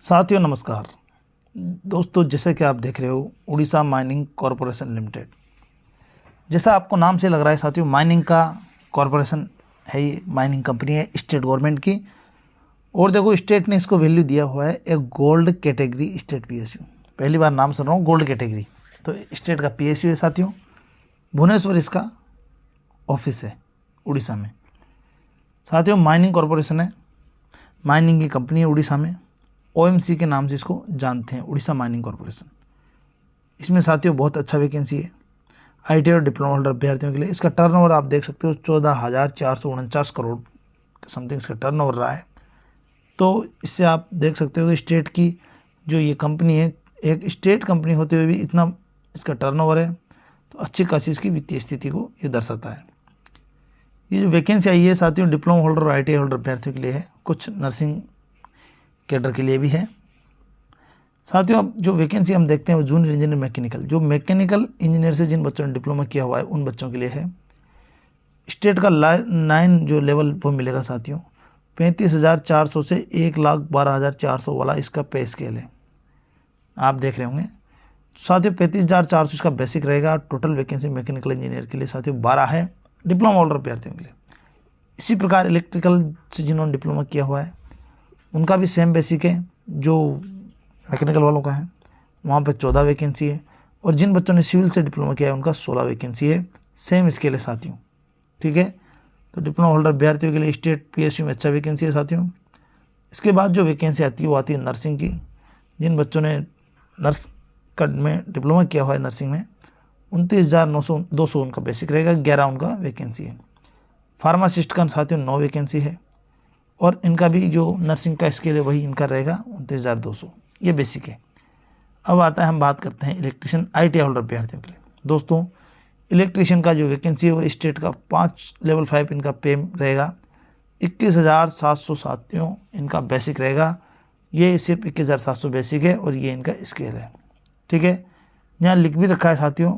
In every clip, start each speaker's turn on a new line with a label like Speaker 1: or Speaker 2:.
Speaker 1: साथियों नमस्कार। दोस्तों, जैसे कि आप देख रहे हो उड़ीसा माइनिंग कॉरपोरेशन लिमिटेड, जैसा आपको नाम से लग रहा है साथियों, माइनिंग का कॉरपोरेशन है। ये माइनिंग कंपनी है स्टेट गवर्नमेंट की। और देखो, स्टेट ने इसको वैल्यू दिया हुआ है एक गोल्ड कैटेगरी स्टेट पीएसयू। पहली बार नाम सुन रहा हूँ गोल्ड कैटेगरी। तो स्टेट का पीएसयू है साथियों। भुवनेश्वर इसका ऑफिस है उड़ीसा में। साथियों, माइनिंग कॉरपोरेशन है, माइनिंग की कंपनी है उड़ीसा में। ओएमसी के नाम से इसको जानते हैं, उड़ीसा माइनिंग कॉरपोरेशन। इसमें साथियों बहुत अच्छा वैकेंसी है आईटी और डिप्लोमा होल्डर अभ्यर्थियों के लिए। इसका टर्नओवर आप देख सकते हो 14,449 करोड़ के समथिंग इसका टर्नओवर रहा है। तो इससे आप देख सकते हो कि स्टेट की जो ये कंपनी है, एक स्टेट कंपनी होते हुए भी इतना इसका टर्नओवर है, तो अच्छी खासी इसकी वित्तीय स्थिति को ये दर्शाता है। ये जो वैकेंसी आई है साथियों, डिप्लोमा होल्डर और आईटी होल्डर अभ्यर्थियों के लिए है, कुछ नर्सिंग कैडर के लिए भी है। साथियों, अब जो वैकेंसी हम देखते हैं वो जूनियर इंजीनियर मैकेनिकल, जो मैकेनिकल इंजीनियर से जिन बच्चों ने डिप्लोमा किया हुआ है उन बच्चों के लिए है। स्टेट का 9 जो लेवल वो मिलेगा साथियों, 35,400 से 1,12,400 वाला इसका पे स्केल है। आप देख रहे होंगे साथियों, 35,400 इसका बेसिक रहेगा। टोटल वैकेंसी मैकेनिकल इंजीनियर के लिए साथियों 12 है, डिप्लोमा होल्डर अभ्यर्थियों के लिए। इसी प्रकार इलेक्ट्रिकल से जिन्होंने डिप्लोमा किया हुआ है उनका भी सेम बेसिक है जो मैकेनिकल वालों का है, वहाँ पे 14 वैकेंसी है। और जिन बच्चों ने सिविल से डिप्लोमा किया है उनका 16 वैकेंसी है। सेम स्केल है साथियों, ठीक है। तो डिप्लोमा होल्डर अभ्यर्थियों के लिए स्टेट पीएसयू में अच्छा वैकेंसी है साथियों। इसके बाद जो वैकेंसी आती है वो आती है नर्सिंग की। जिन बच्चों ने नर्स में डिप्लोमा किया हुआ है नर्सिंग में, 29,200 उनका बेसिक रहेगा, 11 उनका वैकेंसी है। फार्मासिस्ट का साथियों 9 वैकेंसी है, और इनका भी जो नर्सिंग का स्केल है वही इनका रहेगा 29,200, ये बेसिक है। अब आता है, हम बात करते हैं इलेक्ट्रिशियन आईटी होल्डर अभ्यर्थियों के लिए। दोस्तों, इलेक्ट्रिशियन का जो वैकेंसी है वो स्टेट का 5 लेवल 5 इनका पे रहेगा। 21,700 साथियों इनका बेसिक रहेगा। ये सिर्फ 21,700 बेसिक है और ये इनका स्केल है, ठीक है। यहाँ लिख भी रखा है साथियों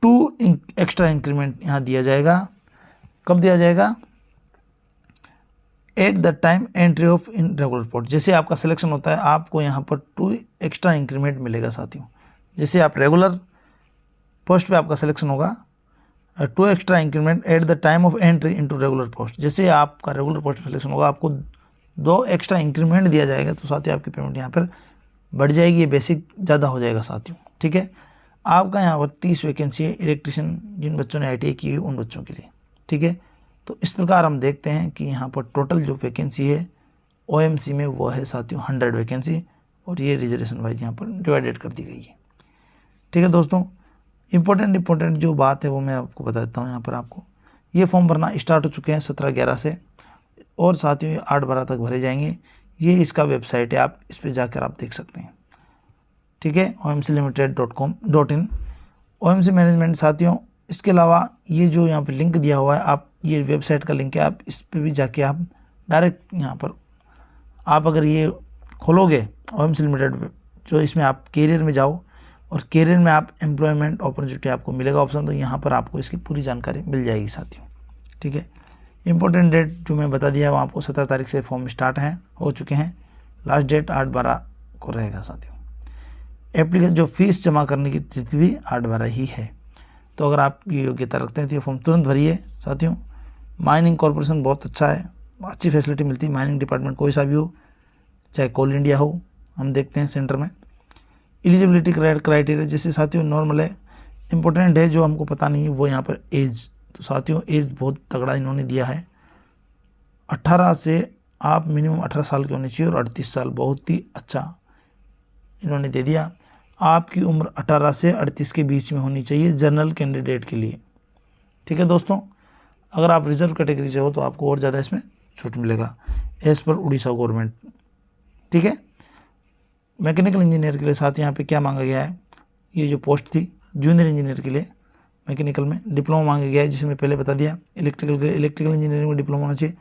Speaker 1: 2 एक्स्ट्रा इंक्रीमेंट यहाँ दिया जाएगा। कब दिया जाएगा? At the time entry of in regular post. जैसे आपका सिलेक्शन होता है आपको यहाँ पर 2 एक्स्ट्रा इंक्रीमेंट मिलेगा साथियों। जैसे आप रेगुलर पोस्ट पे आपका सिलेक्शन होगा, 2 extra increment at the time of entry into regular post. जैसे आपका रेगुलर पोस्ट पे सिलेक्शन होगा आपको 2 एक्स्ट्रा इंक्रीमेंट दिया जाएगा, तो साथियों आपकी पेमेंट यहाँ पर बढ़ जाएगी, ये बेसिक ज़्यादा हो जाएगा साथियों, ठीक है। आपका यहाँ पर 30 वैकेंसी है इलेक्ट्रिशियन जिन बच्चों ने ITI की हुई उन बच्चों के लिए, ठीक है। तो इस प्रकार हम देखते हैं कि यहाँ पर टोटल जो वैकेंसी है OMC में वो है साथियों 100 वैकेंसी, और ये रिजर्वेशन वाइज यहाँ पर डिवाइडेड कर दी गई है, ठीक है। दोस्तों, इंपॉर्टेंट जो बात है वो मैं आपको बता देता हूँ। यहाँ पर आपको ये फॉर्म भरना स्टार्ट हो चुके हैं 17/11 से, और साथियों ये 8/12 तक भरे जाएंगे। ये इसका वेबसाइट है, आप इस पर जाकर आप देख सकते हैं, ठीक है, omclimited.com.in OMC मैनेजमेंट साथियों। इसके अलावा ये जो यहाँ पे लिंक दिया हुआ है, आप ये वेबसाइट का लिंक है, आप इस पे भी जाके आप डायरेक्ट यहाँ पर आप अगर ये खोलोगे OMC लिमिटेड जो, इसमें आप कैरियर में जाओ और कैरियर में आप एम्प्लॉयमेंट अपॉर्चुनिटी आपको मिलेगा ऑप्शन, तो यहाँ पर आपको इसकी पूरी जानकारी मिल जाएगी साथियों, ठीक है। इंपॉर्टेंट डेट जो मैं बता दिया वो आपको 17 तारीख से फॉर्म स्टार्ट हैं, हो चुके हैं। लास्ट डेट 8/12 को रहेगा साथियों। एप्लीकेशन जो फीस जमा करने की तिथि भी 8/12 ही है। तो अगर आप ये योग्यता रखते हैं तो ये फॉर्म तुरंत भरिए साथियों। माइनिंग कॉरपोरेशन बहुत अच्छा है, अच्छी फैसिलिटी मिलती है। माइनिंग डिपार्टमेंट कोई सा भी हो, चाहे कोल इंडिया हो, हम देखते हैं सेंटर में। एलिजिबिलिटी क्राइटेरिया जैसे साथियों नॉर्मल है। इंपॉर्टेंट है जो हमको पता नहीं है वो यहाँ पर एज, तो साथियों एज बहुत तगड़ा इन्होंने दिया है। 18 से आप मिनिमम 18 साल के होने चाहिए, और 38 साल बहुत ही अच्छा इन्होंने दे दिया। आपकी उम्र 18 से 38 के बीच में होनी चाहिए जनरल कैंडिडेट के लिए, ठीक है दोस्तों। अगर आप रिजर्व कैटेगरी से हो तो आपको और ज़्यादा इसमें छूट मिलेगा एज पर उड़ीसा गवर्नमेंट, ठीक है। मैकेनिकल इंजीनियर के लिए साथ यहाँ पे क्या मांगा गया है, ये जो पोस्ट थी जूनियर इंजीनियर के लिए मैकेनिकल में डिप्लोमा मांगा गया है, जिसे मैं पहले बता दिया। इलेक्ट्रिकल इंजीनियरिंग में डिप्लोमा होना चाहिए,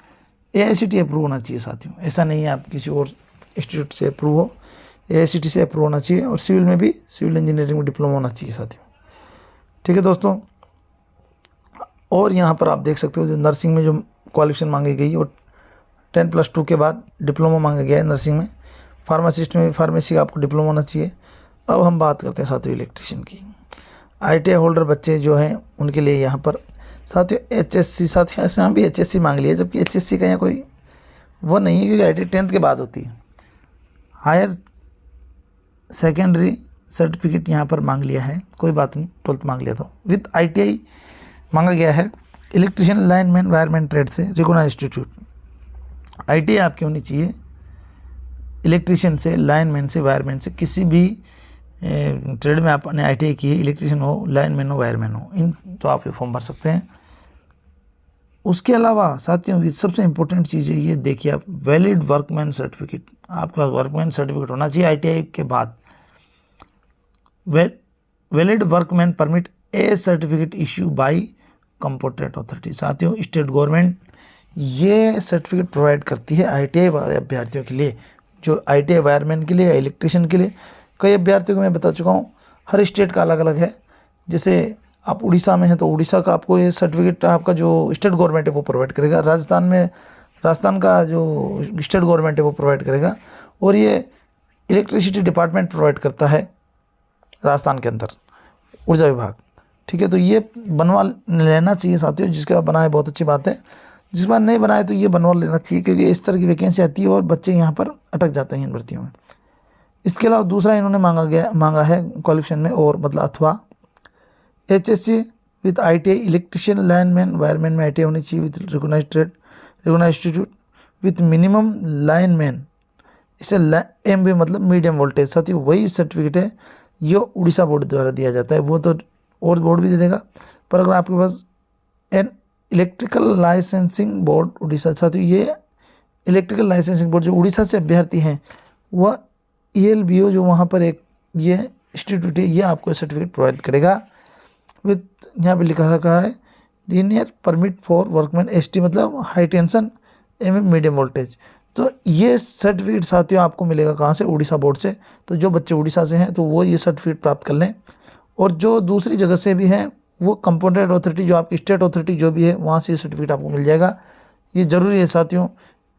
Speaker 1: AICTE अप्रूव होना चाहिए साथियों। ऐसा नहीं है आप किसी और इंस्टीट्यूट से अप्रूव हो, AICTE से अप्रूव होना चाहिए। और सिविल में भी सिविल इंजीनियरिंग में डिप्लोमा होना चाहिए साथियों, ठीक है दोस्तों। और यहाँ पर आप देख सकते हो जो नर्सिंग में जो क्वालिफिकेशन मांगी गई है वो 10+2 के बाद डिप्लोमा मांगा गया है नर्सिंग में। फार्मासिस्ट में फार्मेसी का आपको डिप्लोमा होना चाहिए। अब हम बात करते हैं साथियों इलेक्ट्रीशियन की। ITI होल्डर बच्चे जो हैं उनके लिए यहाँ पर साथियों HSC, साथियों इसमें हम भी HSC मांग लिया, जबकि HSC का यहाँ कोई वो नहीं है, क्योंकि ITI 10th के बाद होती है। हायर सेकेंडरी सर्टिफिकेट यहाँ पर मांग लिया है, कोई बात नहीं, 12th मांग लिया तो विथ ITI मांगा गया है। इलेक्ट्रीशियन, लाइनमैन, वायरमैन ट्रेड से रिकॉग्नाइज्ड इंस्टीट्यूट। ITI आपकी होनी चाहिए इलेक्ट्रीशियन से, लाइनमैन से, वायरमैन से, किसी भी ट्रेड में आपने ITI की है, इलेक्ट्रीशियन हो, लाइनमैन हो, वायरमैन हो, इन तो आप ये फॉर्म भर सकते हैं। उसके अलावा साथियों सबसे इम्पोर्टेंट चीज़ है ये देखिए आप, वैलिड वर्कमैन सर्टिफिकेट, आपका वर्कमैन सर्टिफिकेट होना चाहिए ITI के बाद। Valid workman permit a certificate issue by competent authority. साथियों स्टेट गवर्नमेंट ये सर्टिफिकेट प्रोवाइड करती है ITI वाले अभ्यर्थियों के लिए, जो ITI वायरमैन के लिए या इलेक्ट्रीशियन के लिए। कई अभ्यर्थियों को मैं बता चुका हूँ, हर स्टेट का अलग अलग है। जैसे आप उड़ीसा में हैं तो उड़ीसा का आपको ये सर्टिफिकेट आपका जो स्टेट गवर्नमेंट है वो प्रोवाइड करेगा। राजस्थान में राजस्थान का जो स्टेट गवर्नमेंट है वो प्रोवाइड करेगा, और ये इलेक्ट्रिसिटी डिपार्टमेंट प्रोवाइड करता है राजस्थान के अंदर, ऊर्जा विभाग। ठीक है, तो ये बनवा लेना चाहिए साथियों। जिसके बाद बना है बहुत अच्छी बात है, जिसके बाद नहीं बनाए तो ये बनवा लेना चाहिए, क्योंकि इस तरह की वैकेंसी आती है और बच्चे यहाँ पर अटक जाते हैं इन भर्तियों में। इसके अलावा दूसरा इन्होंने मांगा है क्वालिफिकेशन में, और मतलब अथवा HSC with ITI electrician, lineman, wireman में ITI होनी चाहिए with recognised trade, recognised institute with minimum lineman, इसे MB मतलब मीडियम वोल्टेज। साथियों वही सर्टिफिकेट है ये उड़ीसा बोर्ड द्वारा दिया जाता है, वो तो और बोर्ड भी दे देगा। पर अगर आपके पास an electrical licensing board Orissa, साथियों ये इलेक्ट्रिकल लाइसेंसिंग बोर्ड जो उड़ीसा से अभ्यर्थी हैं, वह ELBO जो वहाँ पर एक ये इंस्टीट्यूट है, ये आपको सर्टिफिकेट प्रोवाइड करेगा विथ, यहाँ पे लिखा रखा है linear permit for workman ST मतलब high tension MM medium voltage. तो ये सर्टिफिकेट साथियों आपको मिलेगा कहाँ से? उड़ीसा बोर्ड से। तो जो बच्चे उड़ीसा से हैं तो वो ये सर्टिफिकेट प्राप्त कर लें, और जो दूसरी जगह से भी हैं वो कंपोनेंट अथॉरिटी जो आपकी स्टेट अथॉरिटी जो भी है वहाँ से ये सर्टिफिकेट आपको मिल जाएगा। ये ज़रूरी है साथियों।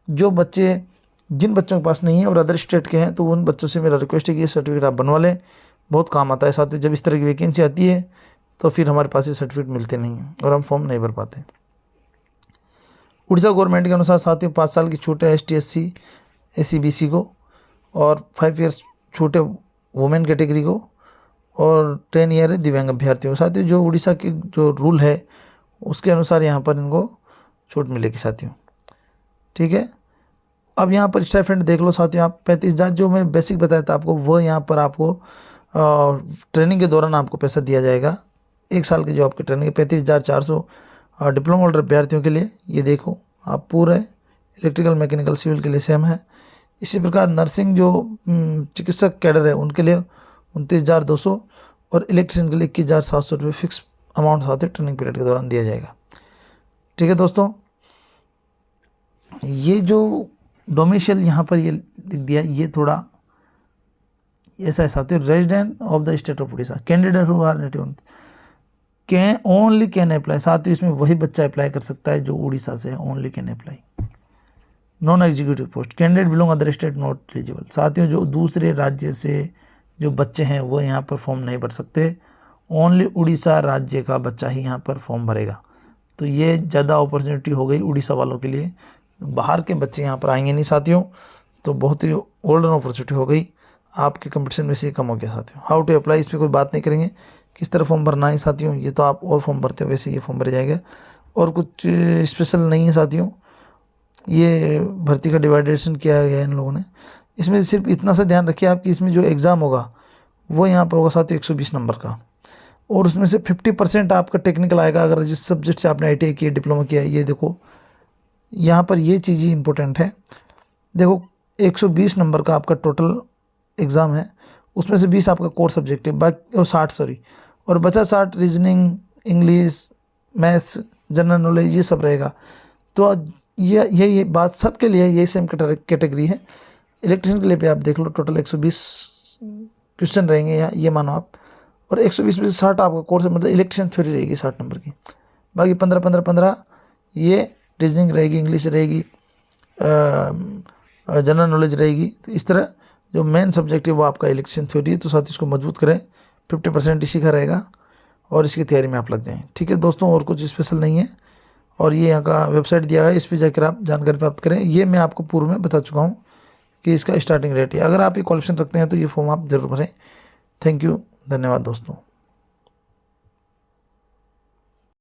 Speaker 1: जो बच्चे जिन बच्चों के पास नहीं है और अदर स्टेट के हैं तो उन बच्चों से मेरा रिक्वेस्ट है कि ये सर्टिफिकेट आप बनवा लें, बहुत काम आता है साथियों। जब इस तरह की वैकेंसी आती है तो फिर हमारे पास ये सर्टिफिकेट मिलते नहीं हैं और हम फॉर्म नहीं भर पाते। उड़ीसा गवर्नमेंट के अनुसार साथियों 5 साल की छूट है ST SC SC BC को, और 5 ईयर्स छूट है वुमेन कैटेगरी को, और 10 ईयर है दिव्यांग अभ्यर्थियों को। साथियों जो उड़ीसा के जो रूल है उसके अनुसार यहाँ पर इनको छूट मिलेगी साथियों। ठीक है, अब यहाँ पर स्टाइपेंड देख लो साथियों आप, 35,000 जो मैं बेसिक बताया था आपको, वो यहाँ पर आपको ट्रेनिंग के दौरान आपको पैसा दिया जाएगा। 1 साल की जो आपकी ट्रेनिंग है 35,400 डिप्लोमा होल्डर अभ्यर्थियों के लिए। ये देखो आप पूरे इलेक्ट्रिकल, मैकेनिकल, सिविल के लिए सेम है। इसी प्रकार नर्सिंग जो चिकित्सक कैडर है उनके लिए 29,200 और इलेक्ट्रिशियन के लिए 21,700 रुपये फिक्स अमाउंट साथियों ट्रेनिंग पीरियड के दौरान दिया जाएगा। ठीक है दोस्तों, ये जो डोमिसाइल यहाँ पर ये लिख दिया, ये थोड़ा ऐसा है साथियों, resident of the state of Orissa, candidate who are native can only can apply. साथियों इसमें वही बच्चा अप्लाई कर सकता है जो उड़ीसा से है, only can apply. Non executive post, candidate belong other state not eligible. साथियों जो दूसरे राज्य से जो बच्चे हैं वो यहाँ पर फॉर्म नहीं भर सकते, ओनली उड़ीसा राज्य का बच्चा ही यहाँ पर फॉर्म भरेगा। तो ये ज़्यादा अपॉर्चुनिटी हो गई उड़ीसा वालों के लिए, बाहर के बच्चे यहाँ पर आएंगे नहीं साथियों, तो बहुत ही गोल्डन अपॉर्चुनिटी हो गई, आपके कंपटीशन में से कम हो गया साथियों। हाउ टू अप्लाई, इस पर कोई बात नहीं करेंगे, किस तरह फॉर्म भरना है साथियों, ये तो आप और फॉर्म भरते हो वैसे ये फॉर्म भर जाएगा, और कुछ स्पेशल नहीं है साथियों। ये भर्ती का डिवाइडेशन किया गया है इन लोगों ने। इसमें सिर्फ इतना सा ध्यान रखिए आप कि इसमें जो एग्ज़ाम होगा वो यहाँ पर होगा साथियों 120 नंबर का, और उसमें से 50% आपका टेक्निकल आएगा अगर जिस सब्जेक्ट से आपने ITI किया, डिप्लोमा किया। ये देखो यहाँ पर ये चीज़ ही इंपॉर्टेंट है। देखो 120 नंबर का आपका टोटल एग्ज़ाम है, उसमें से 20 आपका कोर सब्जेक्ट है, बाकी 60 और बचा 60 reasoning, English, maths, general knowledge, ये सब रहेगा। तो ये बात सबके लिए ये सेम कैटेगरी है। इलेक्ट्रिशियन के लिए भी आप देख लो, टोटल 120 क्वेश्चन रहेंगे या ये मानो आप, और 120 में से 60 आपका कोर्स मतलब इलेक्ट्रिशियन थ्योरी रहेगी 60 नंबर की, बाकी 15 ये रीजनिंग रहेगी, इंग्लिश रहेगी, जनरल नॉलेज रहेगी। तो इस तरह जो मेन सब्जेक्ट है वो आपका इलेक्शन थ्योरी है। तो साथ इसको मजबूत करें, 50% इसी का रहेगा और इसकी तैयारी में आप लग जाएँ। ठीक है दोस्तों, और कुछ स्पेशल नहीं है। और ये यहाँ का वेबसाइट दिया है, इस पर जाकर आप जानकारी प्राप्त करें। ये मैं आपको पूर्व में बता चुका हूँ कि इसका स्टार्टिंग रेट है। अगर आप ये क्वालिफिकेशन रखते हैं तो ये फॉर्म आप जरूर भरें। थैंक यू, धन्यवाद दोस्तों।